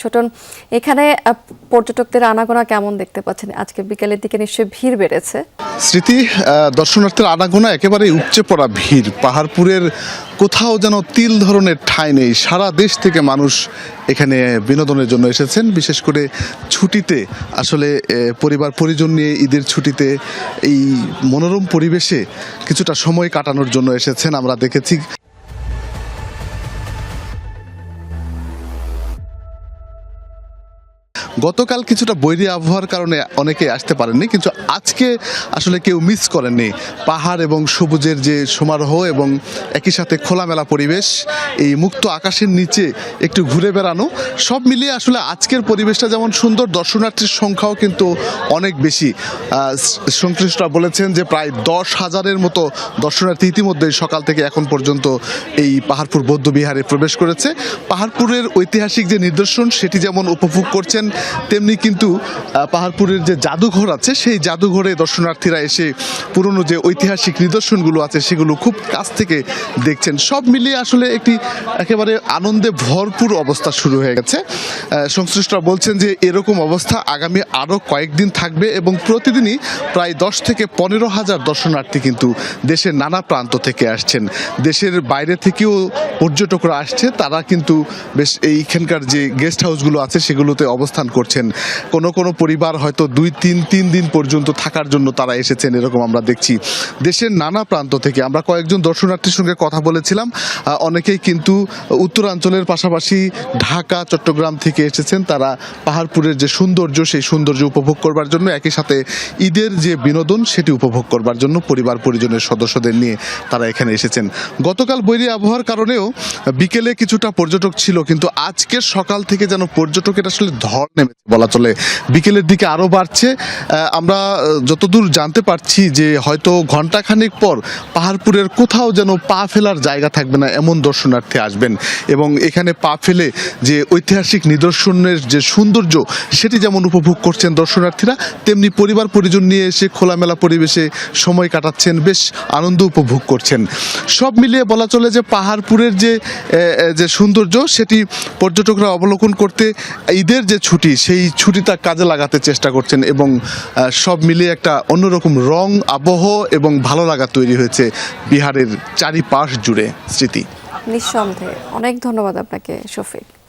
ছোটন, এখানে পর্যটকদের আনাগোনা কেমন দেখতে পাচ্ছেন? আজকে বিকেলের দিকে নিশ্চয়ই ভিড় বেড়েছে। স্মৃতি, দর্শনার্থীর আনাগোনা একেবারে উপচে পড়া ভিড়। পাহাড়পুরের কোথাও যেন তিল ধরনের ঠাঁই নেই। সারা দেশ থেকে মানুষ এখানে বিনোদনের জন্য এসেছেন, বিশেষ করে ছুটিতে। আসলে পরিবার পরিজন নিয়ে ঈদের ছুটিতে এই মনোরম পরিবেশে কিছুটা সময় কাটানোর জন্য এসেছেন আমরা দেখেছি। গতকাল কিছুটা বৈরী আবহাওয়ার কারণে অনেকে আসতে পারেননি, কিন্তু আজকে আসলে কেউ মিস করেননি। পাহাড় এবং সবুজের যে সমারোহ এবং একই সাথে খোলামেলা পরিবেশ, এই মুক্ত আকাশের নিচে একটু ঘুরে বেড়ানো, সব মিলিয়ে আসলে আজকের পরিবেশটা যেমন সুন্দর, দর্শনার্থীর সংখ্যাও কিন্তু অনেক বেশি। সংশ্লিষ্টরা বলেছেন যে প্রায় 10,000-এর মতো দর্শনার্থী ইতিমধ্যেই সকাল থেকে এখন পর্যন্ত এই পাহাড়পুর বৌদ্ধবিহারে প্রবেশ করেছে। পাহাড়পুরের ঐতিহাসিক যে নিদর্শন সেটি যেমন উপভোগ করছেন, তেমনি কিন্তু পাহাড়পুরের যে জাদুঘর আছে সেই জাদুঘরে দর্শনার্থীরা এসে পুরনো যে ঐতিহাসিক নিদর্শনগুলো আছে সেগুলো খুব কাছ থেকে দেখছেন। সব মিলিয়ে আসলে একটি একেবারে আনন্দে ভরপুর অবস্থা শুরু হয়ে গেছে। সংশ্লিষ্টরা বলছেন যে এরকম অবস্থা আগামী আরও কয়েকদিন থাকবে এবং প্রতিদিনই প্রায় 10 থেকে 15,000 দর্শনার্থী কিন্তু দেশের নানা প্রান্ত থেকে আসছেন। দেশের বাইরে থেকেও পর্যটকরা আসছে, তারা কিন্তু বেশ এইখানকার যে গেস্ট হাউসগুলো আছে সেগুলোতে অবস্থান করছেন। কোনো কোনো পরিবার হয়তো 2-3 দিন পর্যন্ত থাকার জন্য তারা এসেছেন, এরকম আমরা দেখছি দেশের নানা প্রান্ত থেকে। আমরা কয়েকজন দর্শনার্থীর সঙ্গে কথা বলেছিলাম, অনেকেই কিন্তু উত্তরাঞ্চলের পাশাপাশি ঢাকা, চট্টগ্রাম থেকে এসেছেন। তারা পাহাড়পুরের যে সৌন্দর্য সেই সৌন্দর্য উপভোগ করবার জন্য, একই সাথে ঈদের যে বিনোদন সেটি উপভোগ করবার জন্য পরিবার পরিজনের সদস্যদের নিয়ে তারা এখানে এসেছেন। গতকাল বৈরী আবহাওয়ার কারণেও বিকেলে কিছুটা পর্যটক ছিল, কিন্তু আজকের সকাল থেকে যেন পর্যটকের আসলে ধর নেমেছে বলা চলে। বিকেলের দিকে আরো বাড়ছে। আমরা যতদূর জানতে পারছি যে হয়তো ঘন্টাখানেক পর পাহাড়পুরের কোথাও যেন পা ফেলার জায়গা থাকবে না এমন দর্শনার্থী আসবেন, এবং এখানে পা ফেলে যে ঐতিহাসিক নিদর্শনের যে সৌন্দর্য সেটি যেমন উপভোগ করছেন দর্শনার্থীরা, তেমনি পরিবার পরিজন নিয়ে এসে খোলামেলা পরিবেশে সময় কাটাচ্ছেন, বেশ আনন্দ উপভোগ করছেন। সব মিলিয়ে বলা চলে যে পাহাড়পুরের যে সৌন্দর্য সেটি পর্যটকরা অবলোকন করতে ঈদের যে ছুটি সেই ছুটিটা কাজে লাগাতে চেষ্টা করছেন, এবং সব মিলিয়ে একটা অন্যরকম রং, আবহ এবং ভালো লাগা তৈরি হয়েছে বিহারের চারিপাশ জুড়ে। স্মৃতি, নিঃসন্দেহে অনেক ধন্যবাদ আপনাকে শফিক।